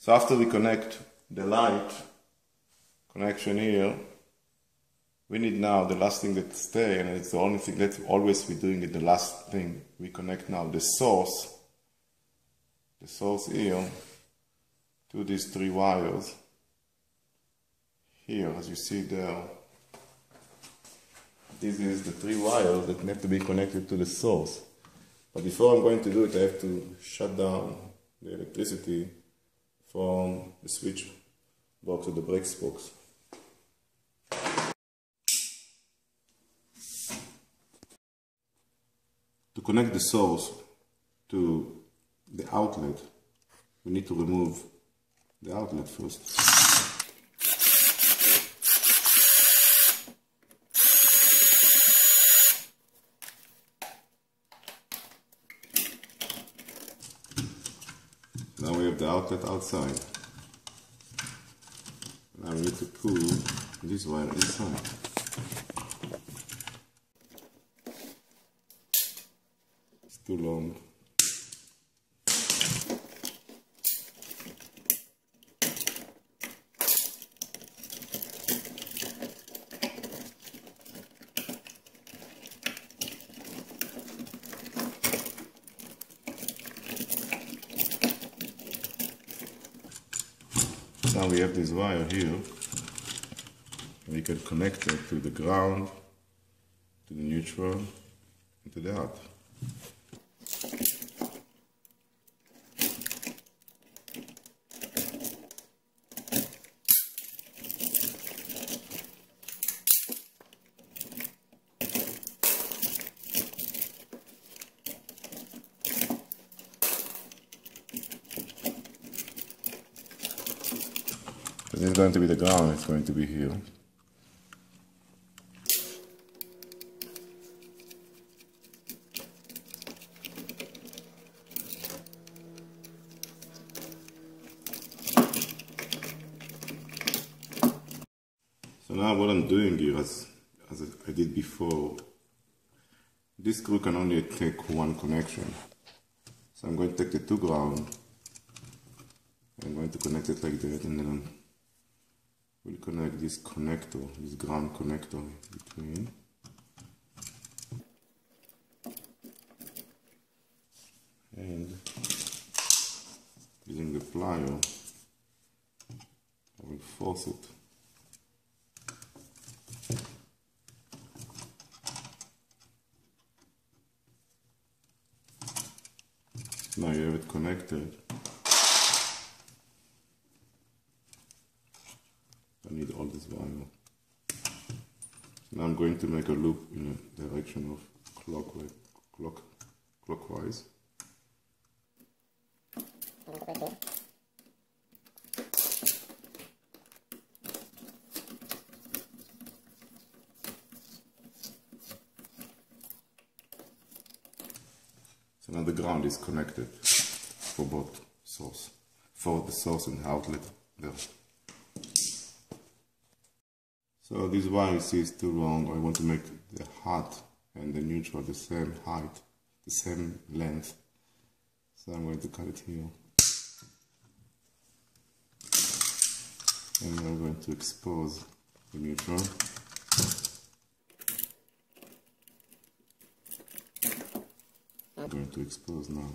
So after we connect the light connection here, we need now the last thing that stay, and it's the only thing that always we're doing it, the last thing. We connect now the source here to these 3 wires. Here, as you see there, this is the 3 wires that need to be connected to the source. But before I'm going to do it, I have to shut down the electricity from the switch box or the brakes box. To connect the source to the outlet, we need to remove the outlet first. Now we have the outlet outside. Now we need to pull this wire inside. It's too long. Now we have this wire here, we can connect it to the ground, to the neutral, and to the out. This is going to be the ground, it's going to be here. So now what I'm doing here, as I did before, this screw can only take one connection. So I'm going to take the 2 ground, I'm going to connect it like that, and then we'll connect this connector, this ground connector between. And using the plier, I will force it. Now you have it connected. I need all this wire. Now I'm going to make a loop in the direction of clockwise. So now the ground is connected for both source, for the source and the outlet there. So this wire you see is too long. I want to make the hot and the neutral the same height, the same length. So I'm going to cut it here. And I'm going to expose the neutral. I'm going to expose now.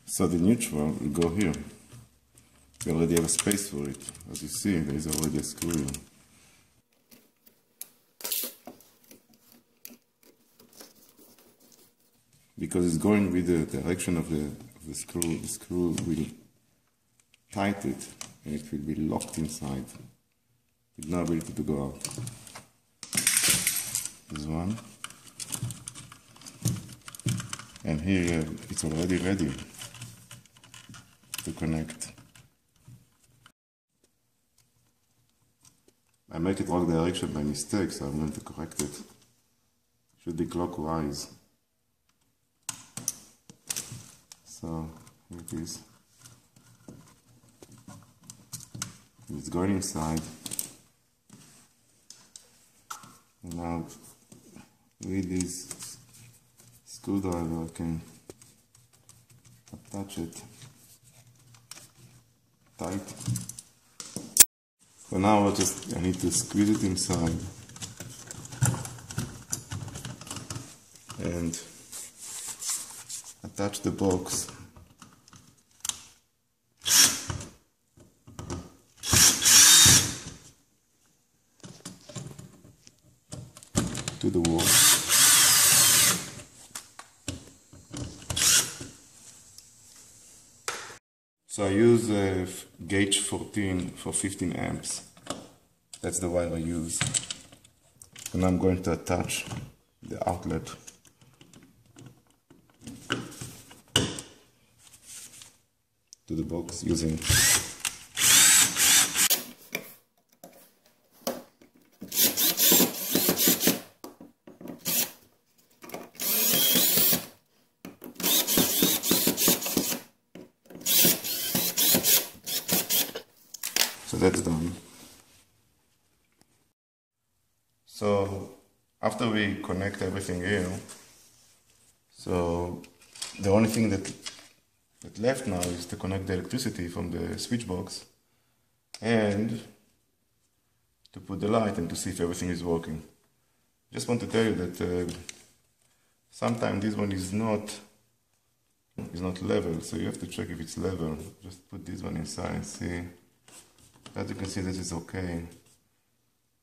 So the neutral will go here. We already have a space for it. As you see, there is already a screw here. Because it's going with the direction of the screw will tighten it and it will be locked inside with no ability to go out. This one. And here it's already ready to connect. I make it wrong direction by mistake, so I'm going to correct it. It should be clockwise. So here it is. It's going inside. And now with this screwdriver I can attach it tight. So now I need to squeeze it inside and attach the box to the wall. So I use gauge 14 for 15 amps. That's the wire I use. And I'm going to attach the outlet to the box using So that's done. So after we connect everything here, so the only thing that left now is to connect the electricity from the switch box and to put the light and to see if everything is working. Just want to tell you that sometimes this one is not level, so you have to check if it's level. Just put this one inside and see. As you can see, this is okay.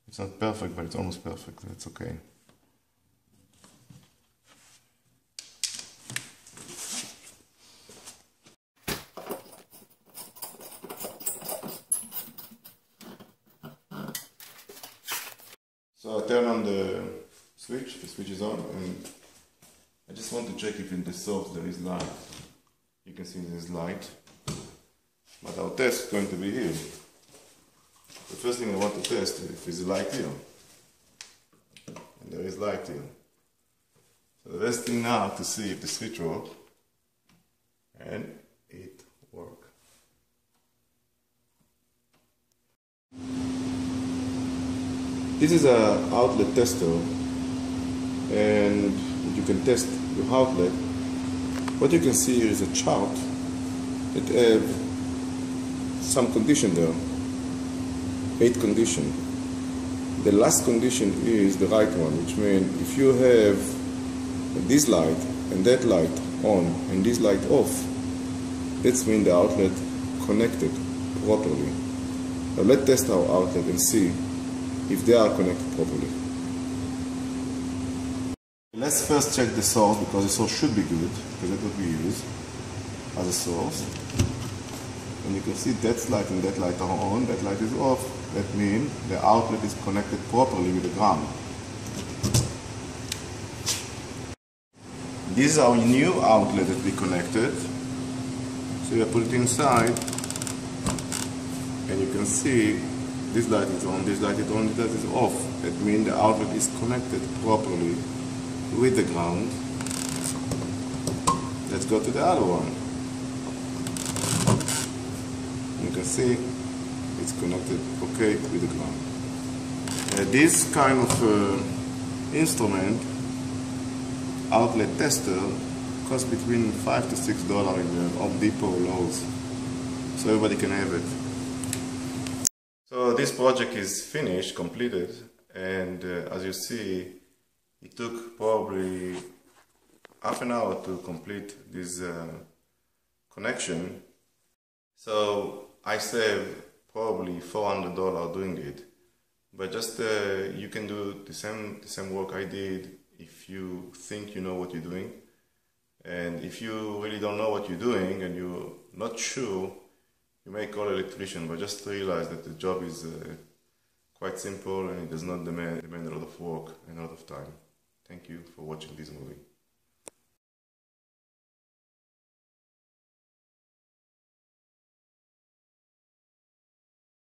It's not perfect, but it's almost perfect. That's okay. So I turn on the switch is on, and I just want to check if in the source there is light. You can see there is light, but our test is going to be here. The first thing I want to test is if there is light here. And there is light here. So the best thing now to see if the switch works. And it works. This is an outlet tester, and you can test your outlet. What you can see here is a chart that have some condition there. 8 conditions. The last condition is the right one, which means if you have this light and that light on and this light off, that means the outlet connected properly. Now let's test our outlet and see if they are connected properly. Let's first check the source, because the source should be good, because that's what we use as a source. And you can see that light and that light are on, that light is off. That means the outlet is connected properly with the ground. This is our new outlet that we connected. So you put it inside, and you can see this light is on, this light is on, this light is off. That means the outlet is connected properly with the ground. Let's go to the other one. You can see it's connected okay with the ground. This kind of instrument, outlet tester, costs between $5 to $6 in the Home Depot or Lowe's, so everybody can have it. So this project is finished, completed, and as you see, it took probably half an hour to complete this connection. So I saved probably $400 doing it, but just you can do the same work I did if you think you know what you're doing. And if you really don't know what you're doing and you're not sure, you may call an electrician, but just realize that the job is quite simple and it does not demand a lot of work and a lot of time. Thank you for watching this movie.